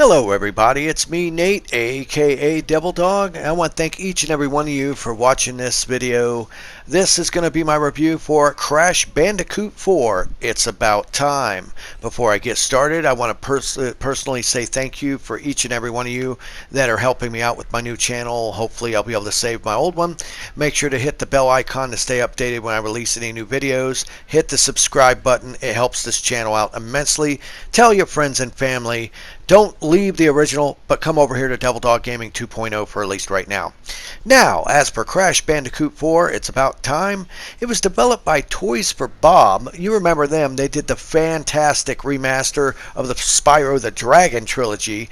Hello everybody, it's me Nate, aka Devil Dog. I want to thank each and every one of you for watching this video. This is going to be my review for Crash Bandicoot 4, It's About Time. Before I get started, I want to personally say thank you for each and every one of you that are helping me out with my new channel. Hopefully I'll be able to save my old one. Make sure to hit the bell icon to stay updated when I release any new videos. Hit the subscribe button, it helps this channel out immensely. Tell your friends and family. Don't leave the original, but come over here to Devil Dog Gaming 2.0 for at least right now. Now, as for Crash Bandicoot 4, It's About Time, it was developed by Toys for Bob. You remember them. They did the fantastic remaster of the Spyro the Dragon trilogy.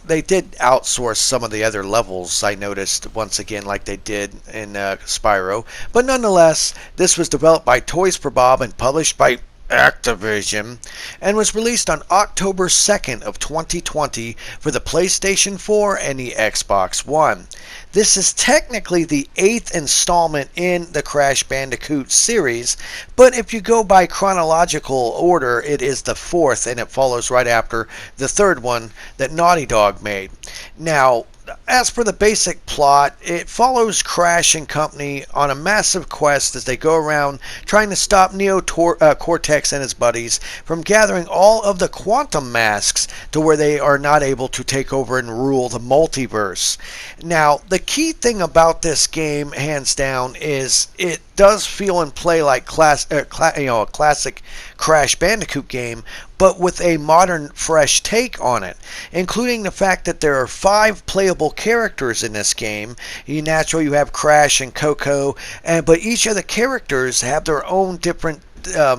They did outsource some of the other levels, I noticed, once again, like they did in Spyro. But nonetheless, this was developed by Toys for Bob and published by Activision, and was released on October 2nd of 2020 for the PlayStation 4 and the Xbox One. This is technically the 8th installment in the Crash Bandicoot series, but if you go by chronological order, it is the 4th, and it follows right after the 3rd one that Naughty Dog made. Now, as for the basic plot, it follows Crash and company on a massive quest as they go around trying to stop Neo Cortex and his buddies from gathering all of the quantum masks to where they are not able to take over and rule the multiverse. Now, the key thing about this game, hands down, is it does feel and play like a classic Crash Bandicoot game, but with a modern, fresh take on it, including the fact that there are 5 playable characters in this game. You have Crash and Coco, but each of the characters have their own different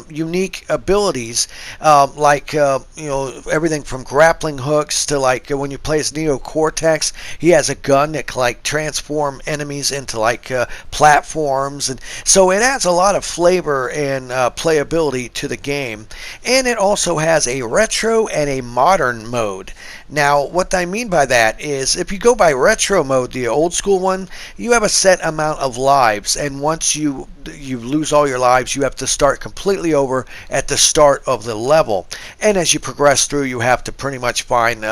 unique abilities, everything from grappling hooks to when you play as Neo Cortex, he has a gun that can transform enemies into platforms, and so it adds a lot of flavor and playability to the game. And it also has a retro and a modern mode. Now, what I mean by that is, if you go by retro mode, the old school one, you have a set amount of lives, and once you lose all your lives, you have to start completely over at the start of the level. And as you progress through, you have to pretty much find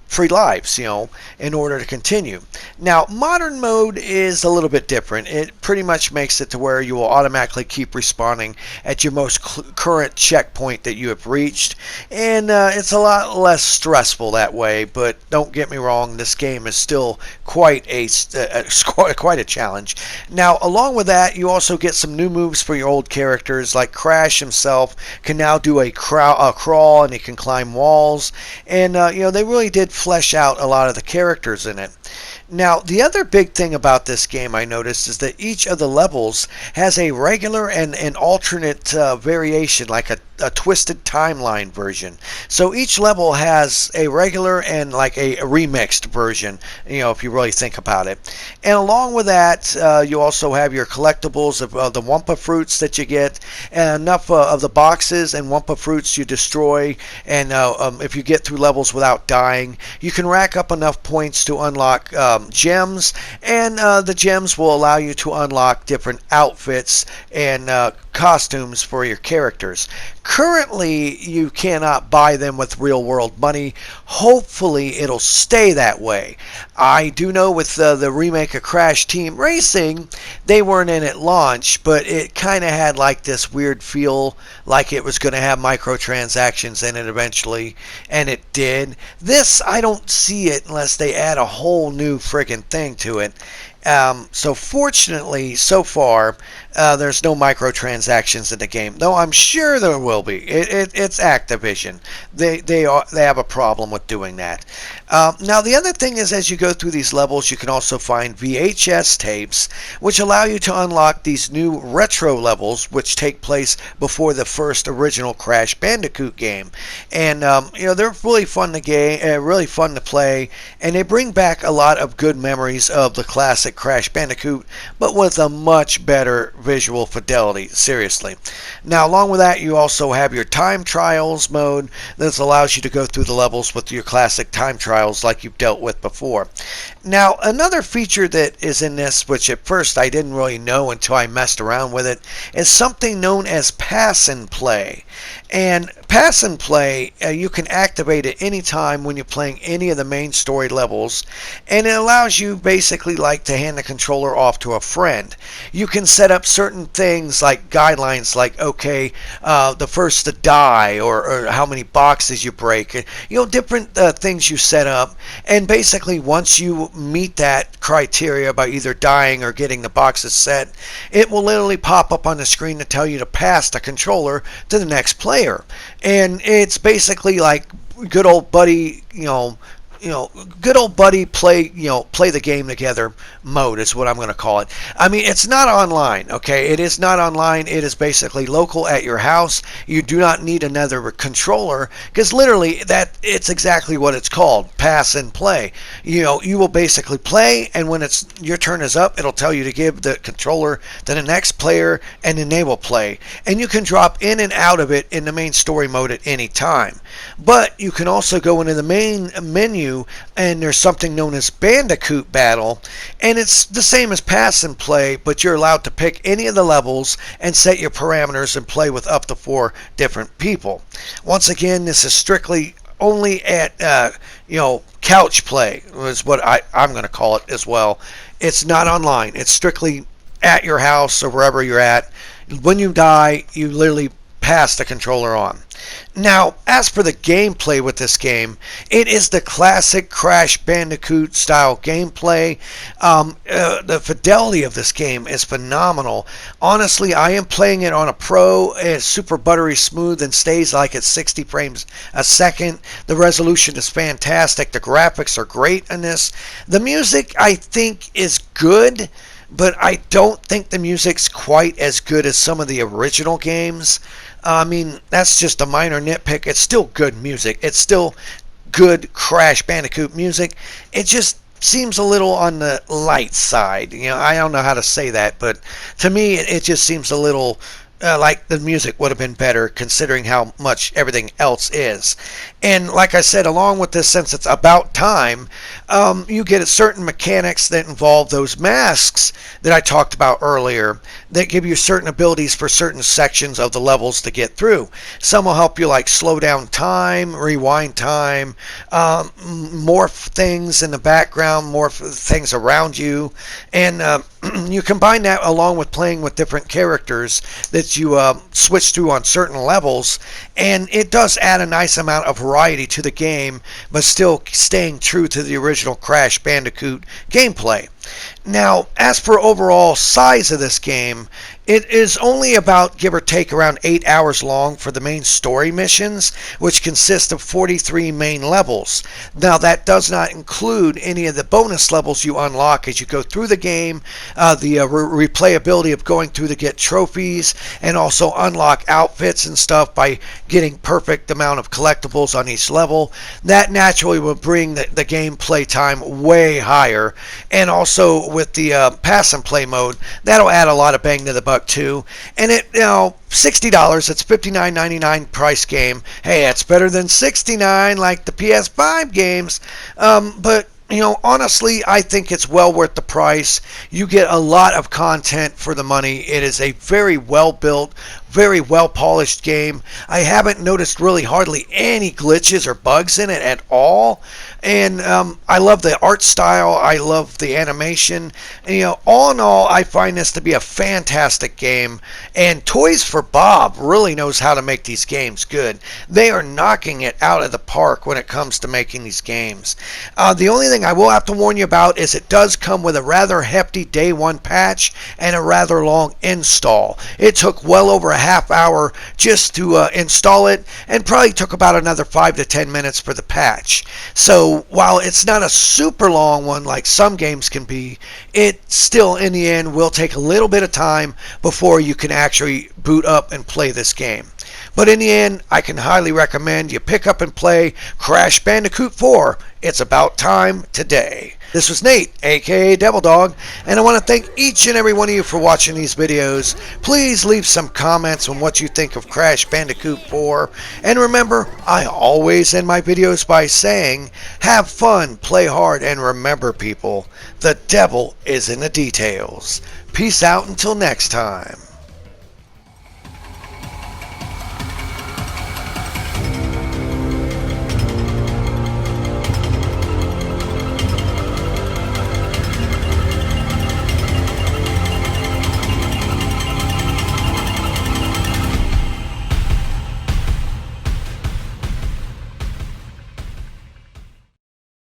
free lives, in order to continue. Now, modern mode is a little bit different. It pretty much makes it to where you will automatically keep respawning at your most current checkpoint that you have reached, and it's a lot less stressful that way. But don't get me wrong, this game is still quite a challenge. Now, along with that, you also get some new moves for your old characters, like Crash himself can now do a crawl, and he can climb walls, and they really did flesh out a lot of the characters in it. Now, the other big thing about this game I noticed is that each of the levels has a regular and an alternate variation, like a twisted timeline version. So each level has a regular and a remixed version, if you really think about it. And along with that, you also have your collectibles of the Wumpa fruits that you get, and enough of the boxes and Wumpa fruits you destroy, and if you get through levels without dying, you can rack up enough points to unlock gems, and the gems will allow you to unlock different outfits and costumes for your characters. Currently, you cannot buy them with real world money. Hopefully, it'll stay that way. I do know with the remake of Crash Team Racing, they weren't in at launch, but it kind of had this weird feel, like it was going to have microtransactions in it eventually, and it did. This, I don't see it unless they add a whole new friggin' thing to it. So fortunately, so far, there's no microtransactions in the game, though I'm sure there will be. It's Activision. They have a problem with doing that. Now, the other thing is, as you go through these levels, you can also find VHS tapes, which allow you to unlock these new retro levels, which take place before the first original Crash Bandicoot game. And they're really fun to play, and they bring back a lot of good memories of the classic Crash Bandicoot, but with a much better visual fidelity, seriously. Now, along with that, you also have your time trials mode that allows you to go through the levels with your classic time trials like you've dealt with before. Now, another feature that is in this, which at first I didn't really know until I messed around with it, is something known as pass and play. And pass and play, you can activate it anytime when you're playing any of the main story levels, and it allows you basically like to hand the controller off to a friend. You can set up certain things like guidelines, like okay, the first to die, or how many boxes you break, different things you set up, and basically once you meet that criteria by either dying or getting the boxes set, it will literally pop up on the screen to tell you to pass the controller to the next player. And it's basically like good old buddy, good old buddy play the game together mode is what I'm going to call it. I mean, it's not online, okay? It is not online. It is basically local at your house. You do not need another controller, because literally it's exactly what it's called, pass and play. You will basically play, and when it's your turn is up, it'll tell you to give the controller to the next player and enable play. And you can drop in and out of it in the main story mode at any time. But you can also go into the main menu, and there's something known as Bandicoot Battle, and it's the same as pass and play, but you're allowed to pick any of the levels and set your parameters and play with up to 4 different people. Once again, this is strictly only at couch play is what I'm going to call it as well. It's not online. It's strictly at your house or wherever you're at. When you die, you literally pass the controller on. Now, as for the gameplay with this game, it is the classic Crash Bandicoot style gameplay. The fidelity of this game is phenomenal. Honestly, I am playing it on a Pro. It's super buttery smooth and stays like at 60 frames a second. The resolution is fantastic. The graphics are great in this. The music, I think, is good, but I don't think the music's quite as good as some of the original games. I mean, that's just a minor nitpick. It's still good music. It's still good Crash Bandicoot music. It just seems a little on the light side. I don't know how to say that, but to me, it just seems a little like the music would have been better considering how much everything else is. And like I said, along with this, since it's about time, you get certain mechanics that involve those masks that I talked about earlier that give you certain abilities for certain sections of the levels to get through. Some will help you like slow down time, rewind time, morph things in the background, morph things around you, and you combine that along with playing with different characters that you switch through on certain levels, and it does add a nice amount of variety to the game, but still staying true to the original Crash Bandicoot gameplay. Now, as for overall size of this game, it is only about, give or take, around 8 hours long for the main story missions, which consist of 43 main levels. Now, that does not include any of the bonus levels you unlock as you go through the game, the replayability of going through to get trophies, and also unlock outfits and stuff by getting perfect amount of collectibles on each level. That naturally will bring the gameplay time way higher, and also with the pass and play mode, that'll add a lot of bang to the buck too. And it, $60, it's $59.99 price game. Hey, that's better than $69 like the PS5 games. But honestly, I think it's well worth the price. You get a lot of content for the money. It is a very well built, very well polished game. I haven't noticed really hardly any glitches or bugs in it at all. And I love the art style. I love the animation. And, all in all, I find this to be a fantastic game. And Toys for Bob really knows how to make these games good. They are knocking it out of the park when it comes to making these games. The only thing I will have to warn you about is it does come with a rather hefty day one patch and a rather long install. It took well over a half hour just to install it, and probably took about another 5 to 10 minutes for the patch. So while it's not a super long one like some games can be, it still in the end will take a little bit of time before you can actually boot up and play this game. But in the end, I can highly recommend you pick up and play Crash Bandicoot 4. It's about time today. This was Nate, aka Devil Dog, and I want to thank each and every one of you for watching these videos. Please leave some comments on what you think of Crash Bandicoot 4. And remember, I always end my videos by saying, have fun, play hard, and remember people, the devil is in the details. Peace out until next time.